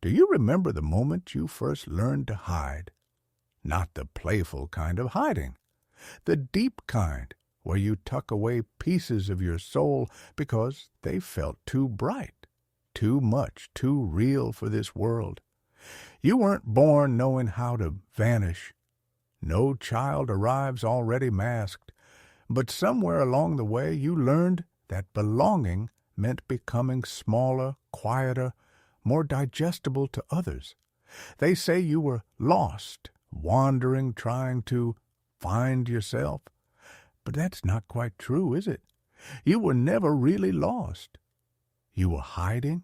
Do you remember the moment you first learned to hide? Not the playful kind of hiding, the deep kind where you tuck away pieces of your soul because they felt too bright, too much, too real for this world. You weren't born knowing how to vanish. No child arrives already masked, but somewhere along the way you learned that belonging meant becoming smaller, quieter, more digestible to others. They say you were lost, wandering, trying to find yourself. But that's not quite true, is it? You were never really lost. You were hiding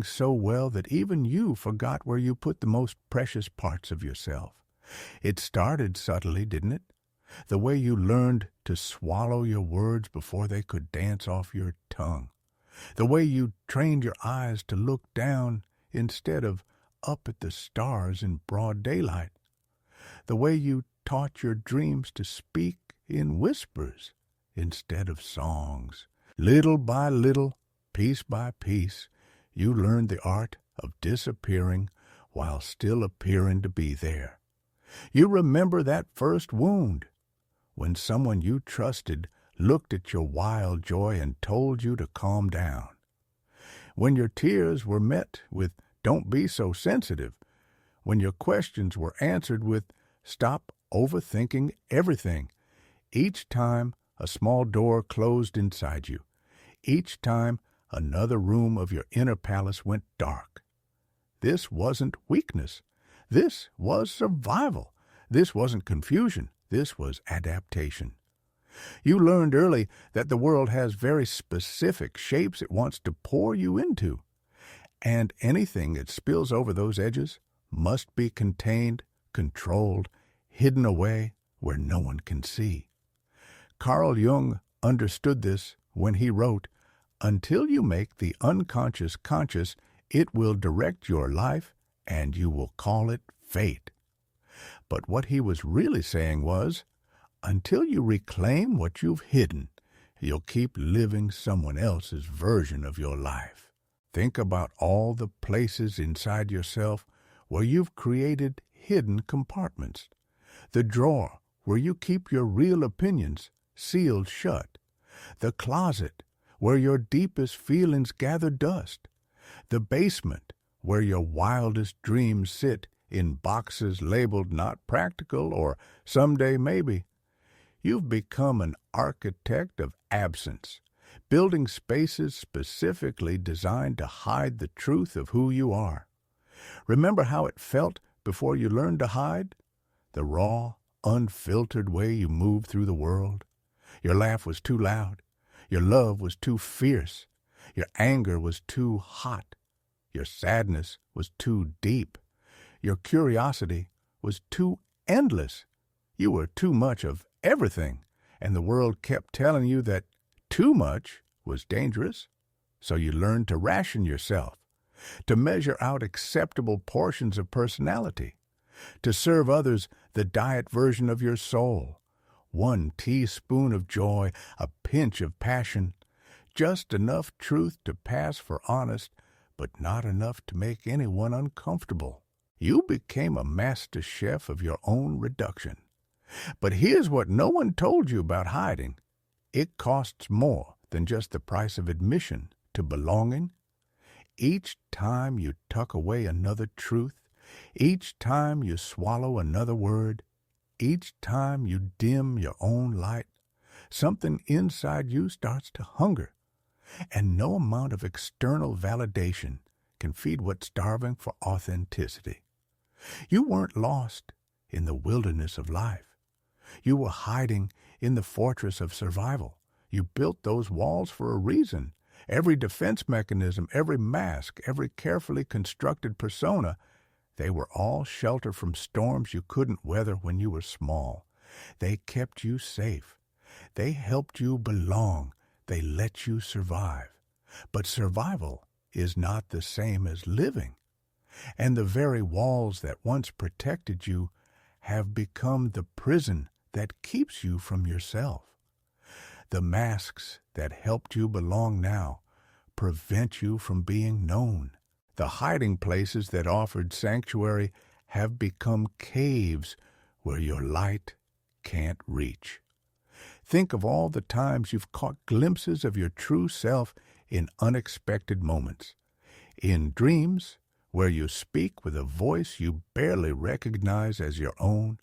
so well that even you forgot where you put the most precious parts of yourself. It started subtly, didn't it? The way you learned to swallow your words before they could dance off your tongue. The way you trained your eyes to look down instead of up at the stars in broad daylight. The way you taught your dreams to speak in whispers instead of songs. Little by little, piece by piece, you learned the art of disappearing while still appearing to be there. You remember that first wound, when someone you trusted looked at your wild joy and told you to calm down. When your tears were met with, "Don't be so sensitive." When your questions were answered with, "Stop overthinking everything." Each time a small door closed inside you. Each time another room of your inner palace went dark. This wasn't weakness. This was survival. This wasn't confusion. This was adaptation. You learned early that the world has very specific shapes it wants to pour you into, and anything that spills over those edges must be contained, controlled, hidden away where no one can see. Carl Jung understood this when he wrote, "Until you make the unconscious conscious, it will direct your life, and you will call it fate." But what he was really saying was, until you reclaim what you've hidden, you'll keep living someone else's version of your life. Think about all the places inside yourself where you've created hidden compartments. The drawer where you keep your real opinions sealed shut. The closet where your deepest feelings gather dust. The basement where your wildest dreams sit in boxes labeled not practical or someday maybe. You've become an architect of absence, building spaces specifically designed to hide the truth of who you are. Remember how it felt before you learned to hide? The raw, unfiltered way you moved through the world. Your laugh was too loud. Your love was too fierce. Your anger was too hot. Your sadness was too deep. Your curiosity was too endless. You were too much of everything, and the world kept telling you that too much was dangerous. So you learned to ration yourself, to measure out acceptable portions of personality, to serve others the diet version of your soul. 1 teaspoon of joy, a pinch of passion, just enough truth to pass for honest, but not enough to make anyone uncomfortable. You became a master chef of your own reduction. But here's what no one told you about hiding. It costs more than just the price of admission to belonging. Each time you tuck away another truth, each time you swallow another word, each time you dim your own light, something inside you starts to hunger. And no amount of external validation can feed what's starving for authenticity. You weren't lost in the wilderness of life. You were hiding in the fortress of survival. You built those walls for a reason. Every defense mechanism, every mask, every carefully constructed persona, they were all shelter from storms you couldn't weather when you were small. They kept you safe. They helped you belong. They let you survive. But survival is not the same as living. And the very walls that once protected you have become the prison that keeps you from yourself. The masks that helped you belong now prevent you from being known. The hiding places that offered sanctuary have become caves where your light can't reach. Think of all the times you've caught glimpses of your true self in unexpected moments. In dreams, where you speak with a voice you barely recognize as your own,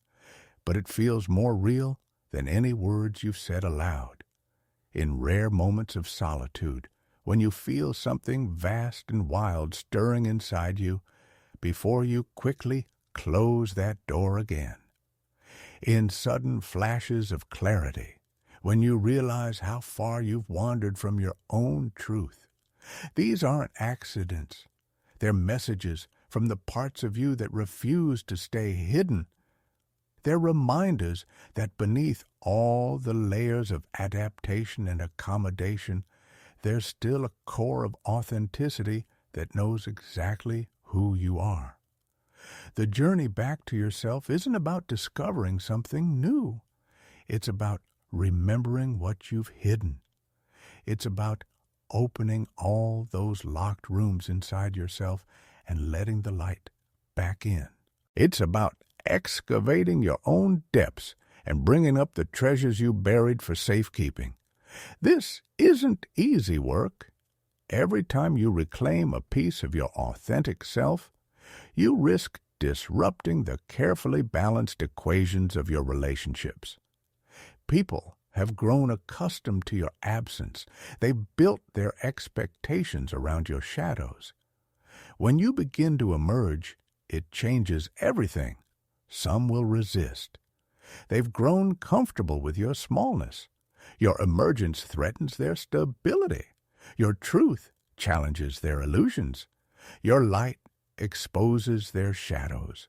but it feels more real than any words you've said aloud. In rare moments of solitude, when you feel something vast and wild stirring inside you, before you quickly close that door again. In sudden flashes of clarity, when you realize how far you've wandered from your own truth. These aren't accidents. They're messages from the parts of you that refuse to stay hidden. They're reminders that beneath all the layers of adaptation and accommodation, there's still a core of authenticity that knows exactly who you are. The journey back to yourself isn't about discovering something new. It's about remembering what you've hidden. It's about opening all those locked rooms inside yourself and letting the light back in. It's about excavating your own depths and bringing up the treasures you buried for safekeeping. This isn't easy work. Every time you reclaim a piece of your authentic self, you risk disrupting the carefully balanced equations of your relationships. People have grown accustomed to your absence. They've built their expectations around your shadows. When you begin to emerge, it changes everything. Some will resist. They've grown comfortable with your smallness. Your emergence threatens their stability. Your truth challenges their illusions. Your light exposes their shadows.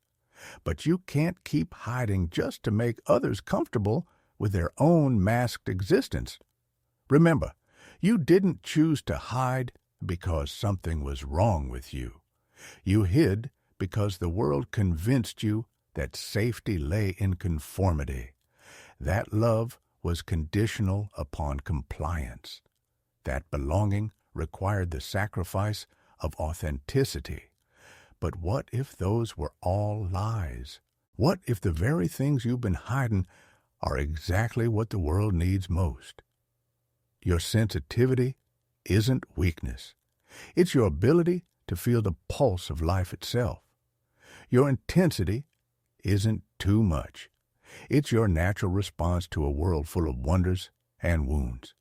But you can't keep hiding just to make others comfortable with their own masked existence. Remember, you didn't choose to hide because something was wrong with you. You hid because the world convinced you that safety lay in conformity. That love was conditional upon compliance. That belonging required the sacrifice of authenticity. But what if those were all lies? What if the very things you've been hiding are exactly what the world needs most? Your sensitivity isn't weakness. It's your ability to feel the pulse of life itself. Your intensity isn't too much. It's your natural response to a world full of wonders and wounds.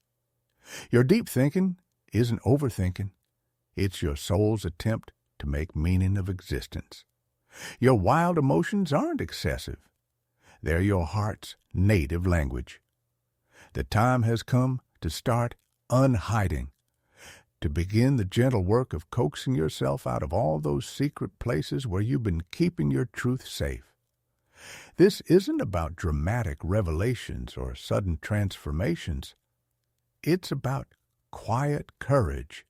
Your deep thinking isn't overthinking. It's your soul's attempt to make meaning of existence. Your wild emotions aren't excessive. They're your heart's native language. The time has come to start unhiding, to begin the gentle work of coaxing yourself out of all those secret places where you've been keeping your truth safe. This isn't about dramatic revelations or sudden transformations. It's about quiet courage,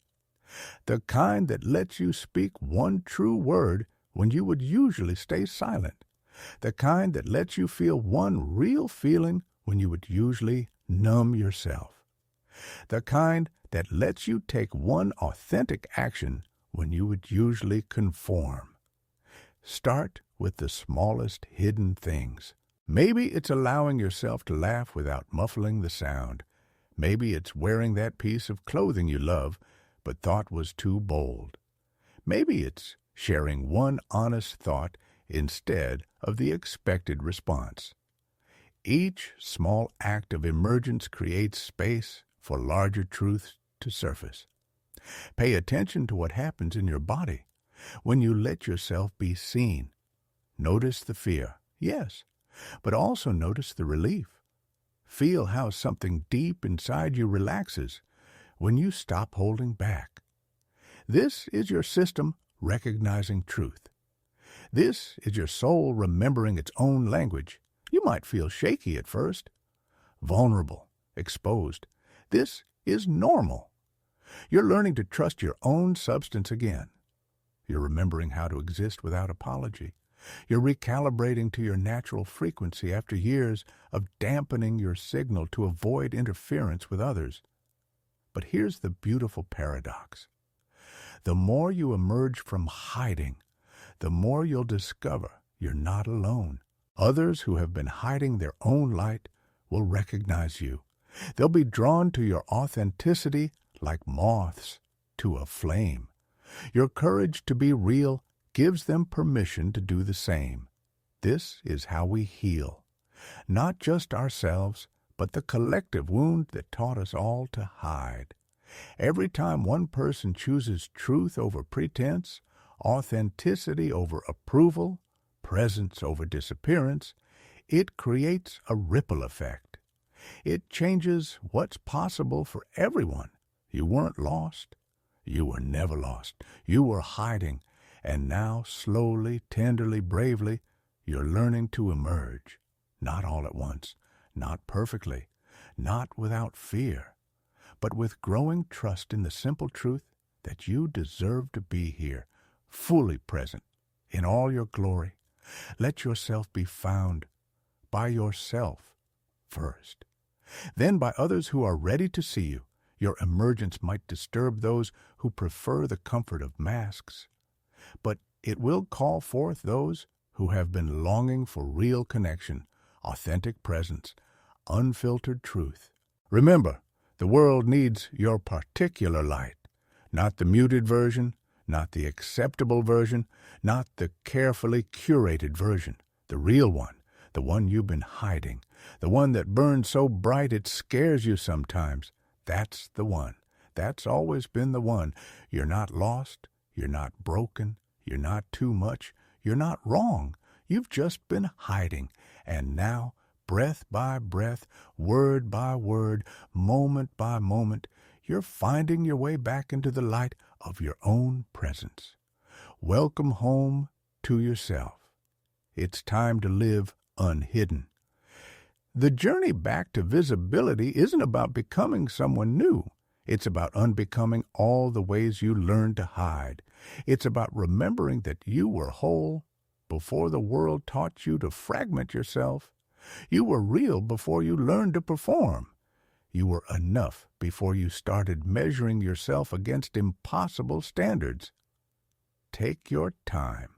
the kind that lets you speak one true word when you would usually stay silent, the kind that lets you feel one real feeling when you would usually numb yourself, the kind that lets you take one authentic action when you would usually conform. Start with the smallest hidden things. Maybe it's allowing yourself to laugh without muffling the sound. Maybe it's wearing that piece of clothing you love but thought was too bold. Maybe it's sharing one honest thought instead of the expected response. Each small act of emergence creates space for larger truths to surface. Pay attention to what happens in your body when you let yourself be seen. Notice the fear, yes, but also notice the relief. Feel how something deep inside you relaxes when you stop holding back. This is your system recognizing truth. This is your soul remembering its own language. You might feel shaky at first, vulnerable, exposed. This is normal. You're learning to trust your own substance again. You're remembering how to exist without apology. You're recalibrating to your natural frequency after years of dampening your signal to avoid interference with others. But here's the beautiful paradox. The more you emerge from hiding, the more you'll discover you're not alone. Others who have been hiding their own light will recognize you. They'll be drawn to your authenticity like moths to a flame. Your courage to be real gives them permission to do the same. This is how we heal, not just ourselves, but the collective wound that taught us all to hide. Every time one person chooses truth over pretense, authenticity over approval, presence over disappearance, it creates a ripple effect. It changes what's possible for everyone. You weren't lost. You were never lost. You were hiding, and now slowly, tenderly, bravely, you're learning to emerge. Not all at once, not perfectly, not without fear, but with growing trust in the simple truth that you deserve to be here, fully present, in all your glory. Let yourself be found by yourself first, then by others who are ready to see you. Your emergence might disturb those who prefer the comfort of masks, but it will call forth those who have been longing for real connection, authentic presence, unfiltered truth. Remember, the world needs your particular light, not the muted version, not the acceptable version, not the carefully curated version, the real one, the one you've been hiding, the one that burns so bright it scares you sometimes. That's the one. That's always been the one. You're not lost. You're not broken. You're not too much. You're not wrong. You've just been hiding. And now, breath by breath, word by word, moment by moment, you're finding your way back into the light of your own presence. Welcome home to yourself. It's time to live unhidden. The journey back to visibility isn't about becoming someone new. It's about unbecoming all the ways you learned to hide. It's about remembering that you were whole before the world taught you to fragment yourself. You were real before you learned to perform. You were enough before you started measuring yourself against impossible standards. Take your time.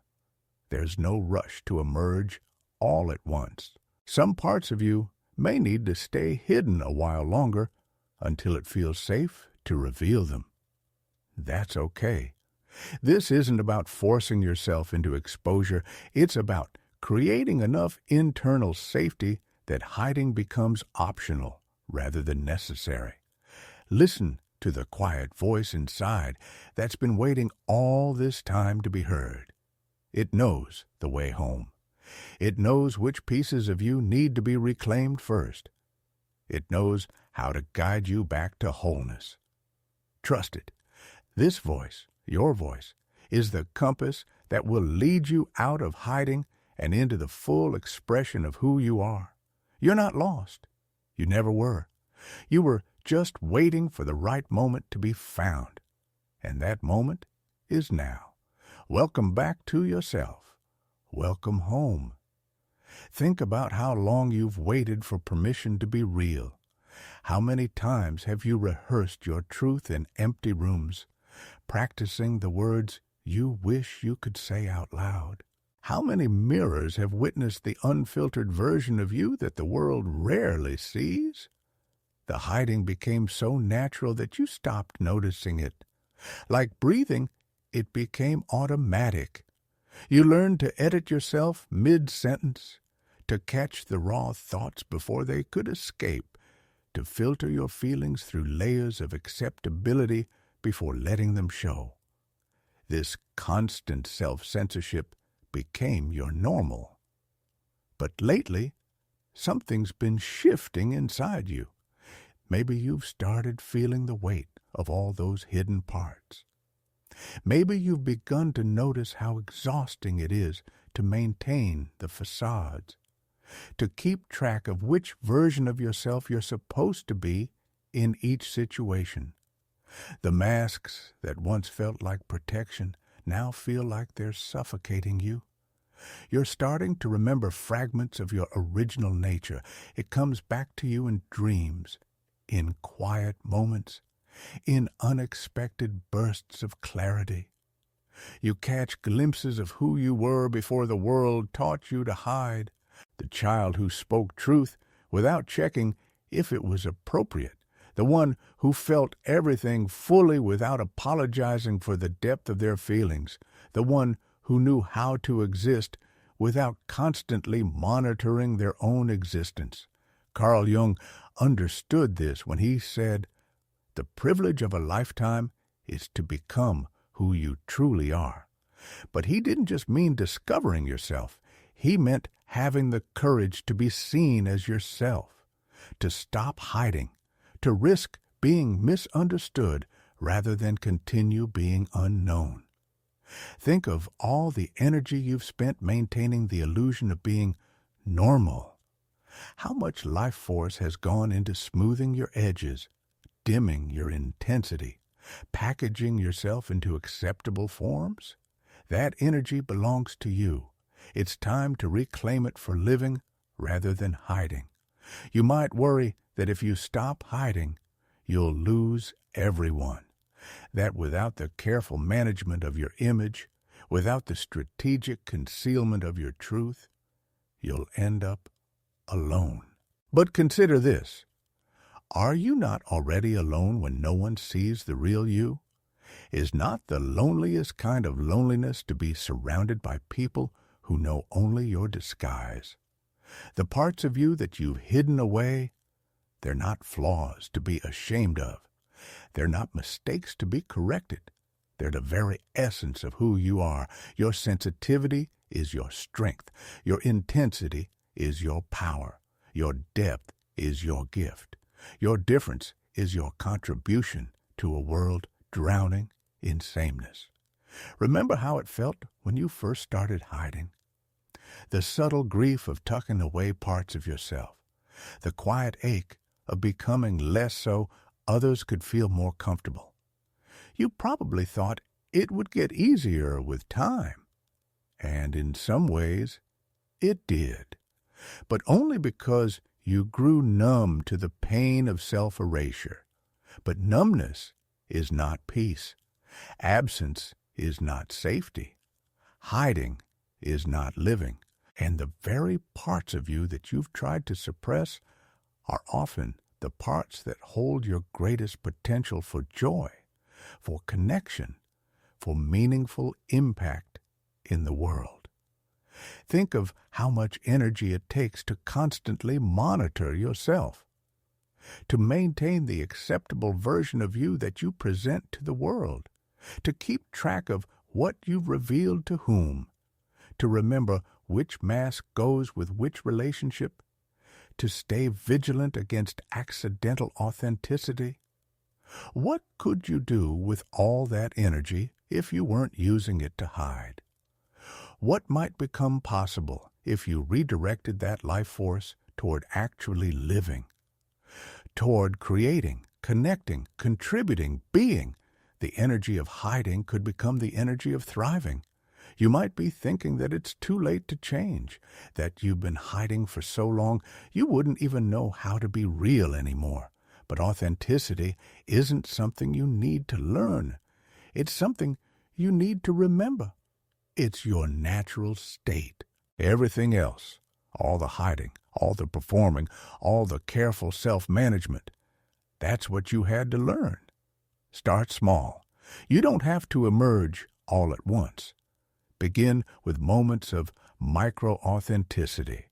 There's no rush to emerge all at once. Some parts of you may need to stay hidden a while longer until it feels safe to reveal them. That's okay. This isn't about forcing yourself into exposure. It's about creating enough internal safety that hiding becomes optional rather than necessary. Listen to the quiet voice inside that's been waiting all this time to be heard. It knows the way home. It knows which pieces of you need to be reclaimed first. It knows how to guide you back to wholeness. Trust it. This voice, your voice, is the compass that will lead you out of hiding and into the full expression of who you are. You're not lost. You never were. You were just waiting for the right moment to be found. And that moment is now. Welcome back to yourself. Welcome home. Think about how long you've waited for permission to be real. How many times have you rehearsed your truth in empty rooms, practicing the words you wish you could say out loud? How many mirrors have witnessed the unfiltered version of you that the world rarely sees? The hiding became so natural that you stopped noticing it. Like breathing, it became automatic. You learned to edit yourself mid-sentence, to catch the raw thoughts before they could escape, to filter your feelings through layers of acceptability before letting them show. This constant self-censorship became your normal. But lately, something's been shifting inside you. Maybe you've started feeling the weight of all those hidden parts. Maybe you've begun to notice how exhausting it is to maintain the facades, to keep track of which version of yourself you're supposed to be in each situation. The masks that once felt like protection now feel like they're suffocating you. You're starting to remember fragments of your original nature. It comes back to you in dreams, in quiet moments, in unexpected bursts of clarity. You catch glimpses of who you were before the world taught you to hide. The child who spoke truth without checking if it was appropriate. The one who felt everything fully without apologizing for the depth of their feelings. The one who knew how to exist without constantly monitoring their own existence. Carl Jung understood this when he said, "The privilege of a lifetime is to become who you truly are." But he didn't just mean discovering yourself. He meant having the courage to be seen as yourself, to stop hiding, to risk being misunderstood rather than continue being unknown. Think of all the energy you've spent maintaining the illusion of being normal. How much life force has gone into smoothing your edges, dimming your intensity, packaging yourself into acceptable forms? That energy belongs to you. It's time to reclaim it for living rather than hiding. You might worry that if you stop hiding, you'll lose everyone. That without the careful management of your image, without the strategic concealment of your truth, you'll end up alone. But consider this. Are you not already alone when no one sees the real you? Is not the loneliest kind of loneliness to be surrounded by people who know only your disguise? The parts of you that you've hidden away, they're not flaws to be ashamed of. They're not mistakes to be corrected. They're the very essence of who you are. Your sensitivity is your strength. Your intensity is your power. Your depth is your gift. Your difference is your contribution to a world drowning in sameness. Remember how it felt when you first started hiding? The subtle grief of tucking away parts of yourself. The quiet ache of becoming less so others could feel more comfortable. You probably thought it would get easier with time. And in some ways, it did. But only because you grew numb to the pain of self-erasure. But numbness is not peace. Absence is not safety. Hiding is not living. And the very parts of you that you've tried to suppress are often the parts that hold your greatest potential for joy, for connection, for meaningful impact in the world. Think of how much energy it takes to constantly monitor yourself, to maintain the acceptable version of you that you present to the world, to keep track of what you've revealed to whom, to remember which mask goes with which relationship, to stay vigilant against accidental authenticity. What could you do with all that energy if you weren't using it to hide? What might become possible if you redirected that life force toward actually living, toward creating, connecting, contributing, being? The energy of hiding could become the energy of thriving. You might be thinking that it's too late to change, that you've been hiding for so long you wouldn't even know how to be real anymore. But authenticity isn't something you need to learn. It's something you need to remember. It's your natural state. Everything else, all the hiding, all the performing, all the careful self-management, that's what you had to learn. Start small. You don't have to emerge all at once. Begin with moments of micro-authenticity.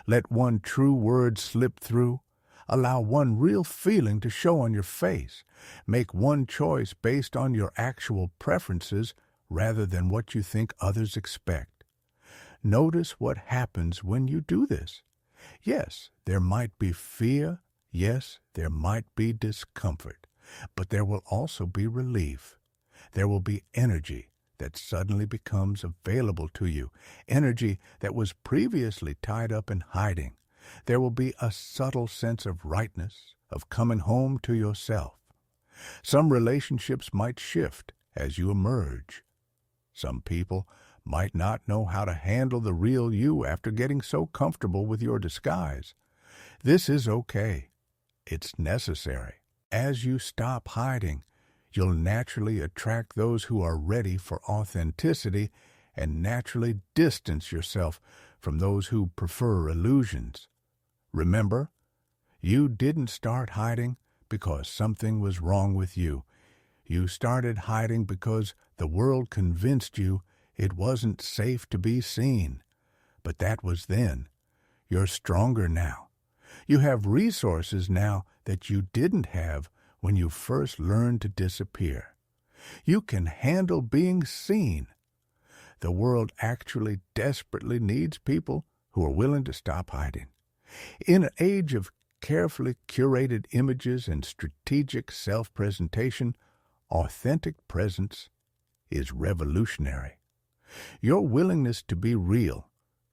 Let one true word slip through. Allow one real feeling to show on your face. Make one choice based on your actual preferences rather than what you think others expect. Notice what happens when you do this. Yes, there might be fear. Yes, there might be discomfort. But there will also be relief. There will be energy that suddenly becomes available to you, energy that was previously tied up in hiding. There will be a subtle sense of rightness, of coming home to yourself. Some relationships might shift as you emerge. Some people might not know how to handle the real you after getting so comfortable with your disguise. This is okay. It's necessary. As you stop hiding, you'll naturally attract those who are ready for authenticity and naturally distance yourself from those who prefer illusions. Remember, you didn't start hiding because something was wrong with you. You started hiding because the world convinced you it wasn't safe to be seen. But that was then. You're stronger now. You have resources now that you didn't have when you first learned to disappear. You can handle being seen. The world actually desperately needs people who are willing to stop hiding. In an age of carefully curated images and strategic self-presentation, authentic presence is revolutionary. Your willingness to be real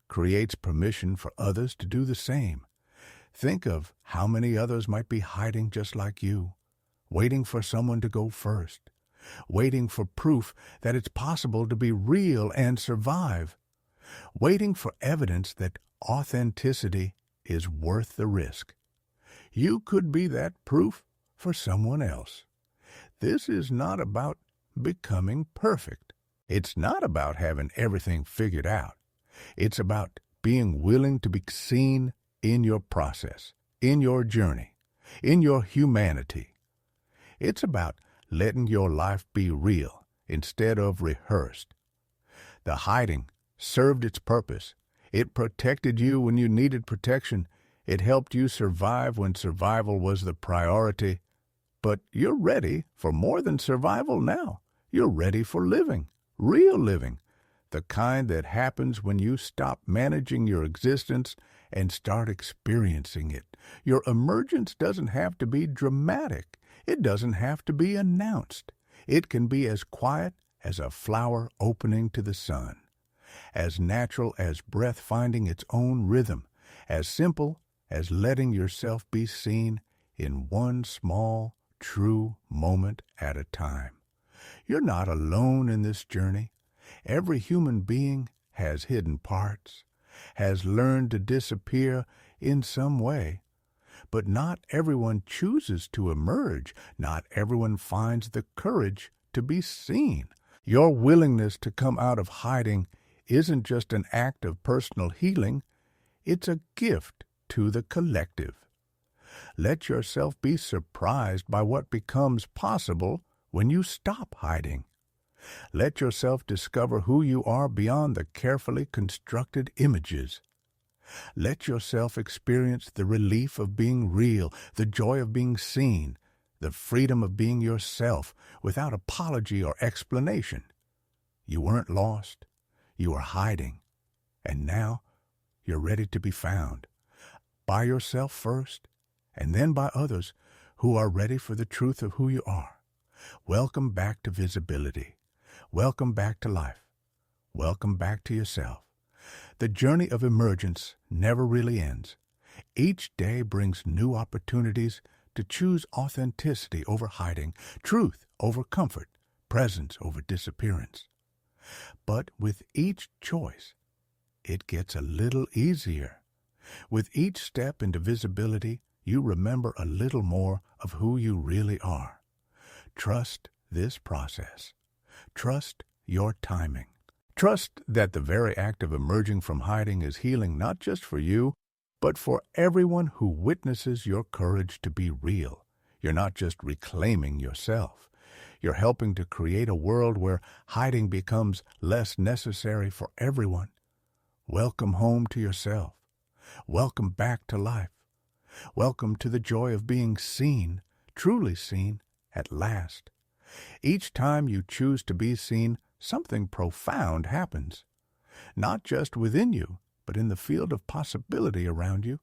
creates permission for others to do the same. Think of how many others might be hiding just like you, waiting for someone to go first, waiting for proof that it's possible to be real and survive, waiting for evidence that authenticity is worth the risk. You could be that proof for someone else. This is not about becoming perfect. It's not about having everything figured out. It's about being willing to be seen in your process, in your journey, in your humanity. It's about letting your life be real instead of rehearsed. The hiding served its purpose. It protected you when you needed protection. It helped you survive when survival was the priority. But you're ready for more than survival now. You're ready for living, real living, the kind that happens when you stop managing your existence and start experiencing it. Your emergence doesn't have to be dramatic. It doesn't have to be announced. It can be as quiet as a flower opening to the sun, as natural as breath finding its own rhythm, as simple as letting yourself be seen in one small, true moment at a time. You're not alone in this journey. Every human being has hidden parts, has learned to disappear in some way. But not everyone chooses to emerge. Not everyone finds the courage to be seen. Your willingness to come out of hiding isn't just an act of personal healing. It's a gift to the collective. Let yourself be surprised by what becomes possible when you stop hiding. Let yourself discover who you are beyond the carefully constructed images. Let yourself experience the relief of being real, the joy of being seen, the freedom of being yourself without apology or explanation. You weren't lost. You were hiding. And now you're ready to be found. By yourself first, and then by others who are ready for the truth of who you are. Welcome back to visibility. Welcome back to life. Welcome back to yourself. The journey of emergence never really ends. Each day brings new opportunities to choose authenticity over hiding, truth over comfort, presence over disappearance. But with each choice, it gets a little easier. With each step into visibility, you remember a little more of who you really are. Trust this process. Trust your timing. Trust that the very act of emerging from hiding is healing not just for you, but for everyone who witnesses your courage to be real. You're not just reclaiming yourself. You're helping to create a world where hiding becomes less necessary for everyone. Welcome home to yourself. Welcome back to life. Welcome to the joy of being seen, truly seen, at last. Each time you choose to be seen, something profound happens. Not just within you, but in the field of possibility around you.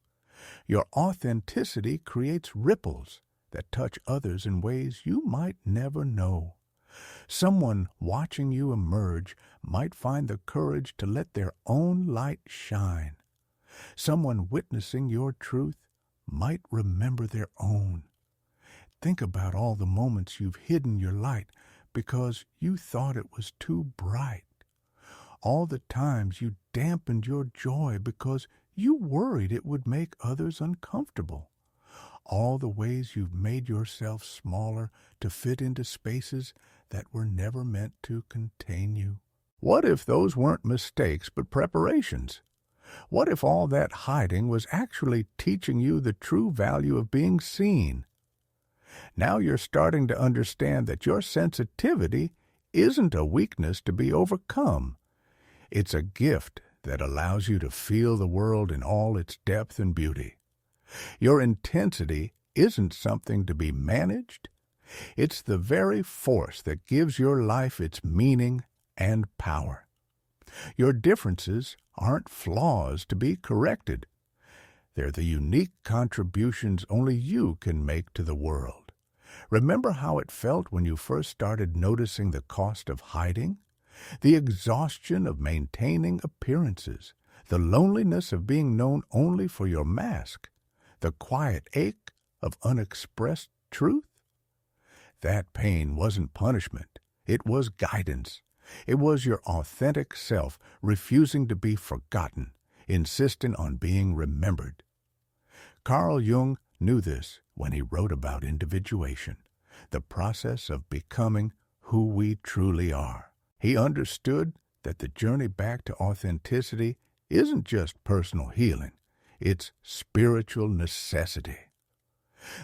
Your authenticity creates ripples that touch others in ways you might never know. Someone watching you emerge might find the courage to let their own light shine. Someone witnessing your truth might remember their own. Think about all the moments you've hidden your light because you thought it was too bright. All the times you dampened your joy because you worried it would make others uncomfortable. all the ways you've made yourself smaller to fit into spaces that were never meant to contain you? What if those weren't mistakes but preparations? What if all that hiding was actually teaching you the true value of being seen? Now you're starting to understand that your sensitivity isn't a weakness to be overcome. It's a gift that allows you to feel the world in all its depth and beauty. Your intensity isn't something to be managed. It's the very force that gives your life its meaning and power. Your differences aren't flaws to be corrected. They're the unique contributions only you can make to the world. Remember how it felt when you first started noticing the cost of hiding? The exhaustion of maintaining appearances, the loneliness of being known only for your mask, the quiet ache of unexpressed truth? That pain wasn't punishment. It was guidance. It was your authentic self refusing to be forgotten, insisting on being remembered. Carl Jung knew this when he wrote about individuation, the process of becoming who we truly are. He understood that the journey back to authenticity isn't just personal healing, it's spiritual necessity.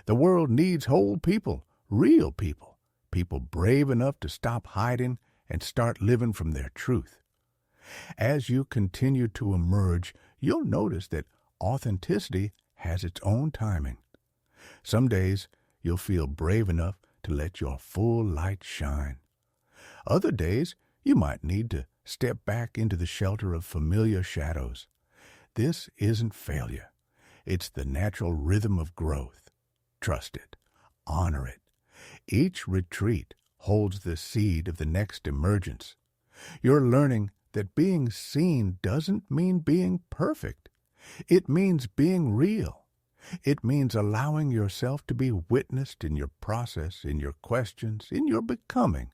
The world needs whole people, real people, people brave enough to stop hiding and start living from their truth. As you continue to emerge, you'll notice that authenticity has its own timing. Some days you'll feel brave enough to let your full light shine. Other days you might need to step back into the shelter of familiar shadows. This isn't failure. It's the natural rhythm of growth. Trust it. Honor it. Each retreat holds the seed of the next emergence. You're learning that being seen doesn't mean being perfect. It means being real. It means allowing yourself to be witnessed in your process, in your questions, in your becoming.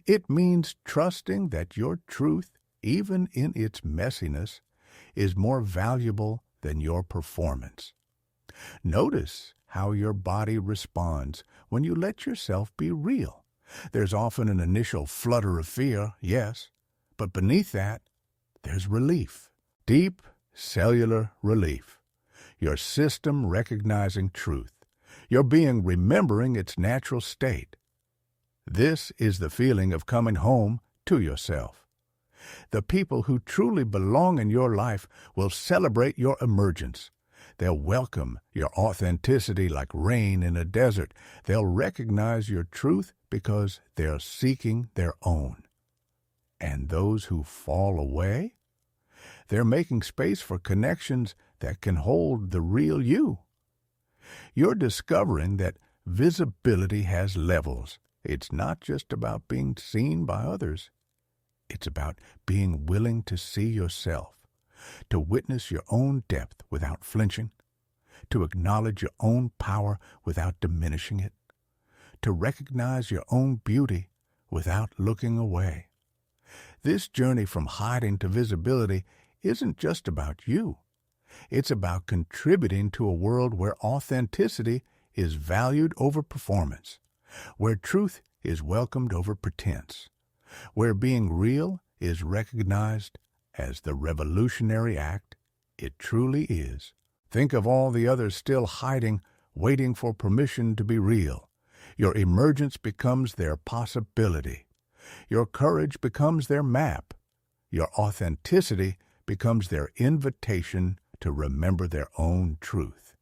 It means trusting that your truth, even in its messiness, is more valuable than your performance. Notice how your body responds when you let yourself be real. There's often an initial flutter of fear, yes, but beneath that, there's relief. Deep cellular relief. Your system recognizing truth. Your being remembering its natural state. This is the feeling of coming home to yourself. The people who truly belong in your life will celebrate your emergence. They'll welcome your authenticity like rain in a desert. They'll recognize your truth because they're seeking their own. And those who fall away? They're making space for connections that can hold the real you. You're discovering that visibility has levels. It's not just about being seen by others. It's about being willing to see yourself, to witness your own depth without flinching, to acknowledge your own power without diminishing it, to recognize your own beauty without looking away. This journey from hiding to visibility isn't just about you. It's about contributing to a world where authenticity is valued over performance, where truth is welcomed over pretense, where being real is recognized as the revolutionary act it truly is. Think of all the others still hiding, waiting for permission to be real. Your emergence becomes their possibility. Your courage becomes their map. Your authenticity becomes their invitation to remember their own truth.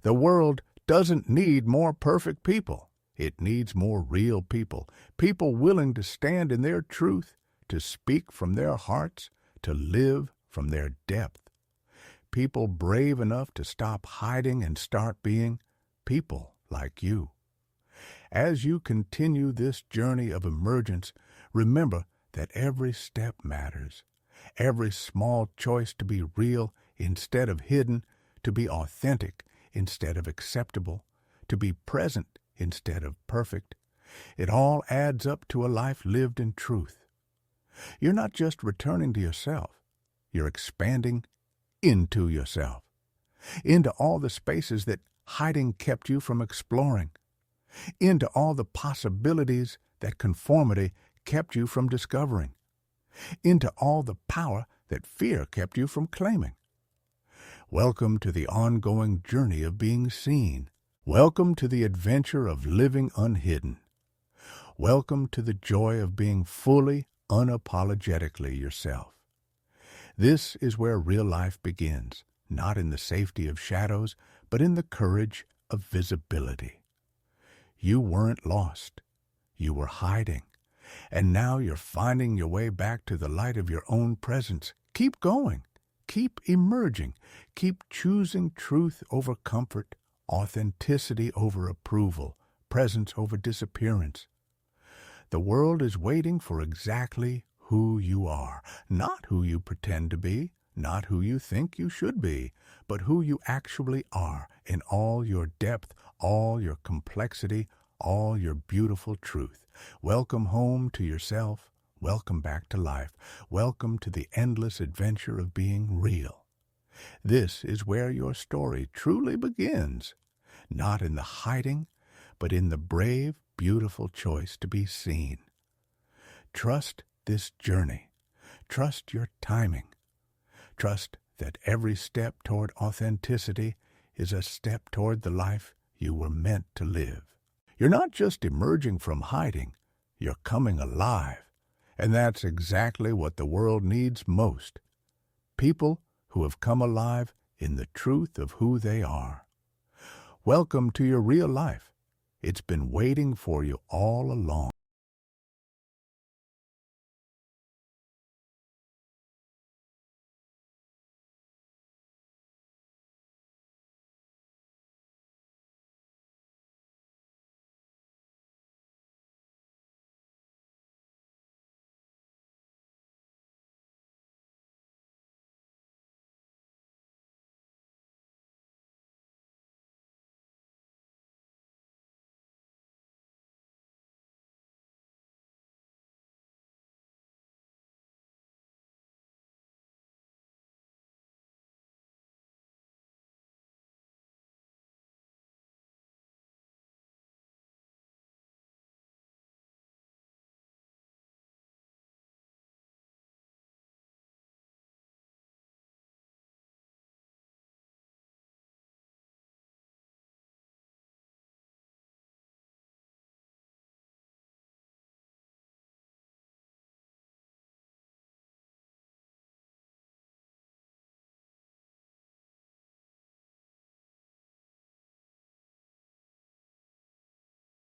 The world doesn't need more perfect people. It needs more real people, people willing to stand in their truth, to speak from their hearts, to live from their depth. People brave enough to stop hiding and start being people like you. As you continue this journey of emergence, remember that every step matters. Every small choice to be real instead of hidden, to be authentic instead of acceptable, to be present instead of perfect. It all adds up to a life lived in truth. You're not just returning to yourself. You're expanding into yourself, into all the spaces that hiding kept you from exploring, into all the possibilities that conformity kept you from discovering, into all the power that fear kept you from claiming. Welcome to the ongoing journey of being seen. Welcome to the adventure of living unhidden. Welcome to the joy of being fully, unapologetically yourself. This is where real life begins, not in the safety of shadows, but in the courage of visibility. You weren't lost. You were hiding. And now you're finding your way back to the light of your own presence. Keep going. Keep emerging. Keep choosing truth over comfort, authenticity over approval, presence over disappearance. The world is waiting for exactly who you are, not who you pretend to be, not who you think you should be, but who you actually are in all your depth, all your complexity, all your beautiful truth. Welcome home to yourself. Welcome back to life. Welcome to the endless adventure of being real. This is where your story truly begins, not in the hiding, but in the brave, beautiful choice to be seen. Trust this journey. Trust your timing. Trust that every step toward authenticity is a step toward the life you were meant to live. You're not just emerging from hiding, you're coming alive. And that's exactly what the world needs most. People who have come alive in the truth of who they are. Welcome to your real life. It's been waiting for you all along.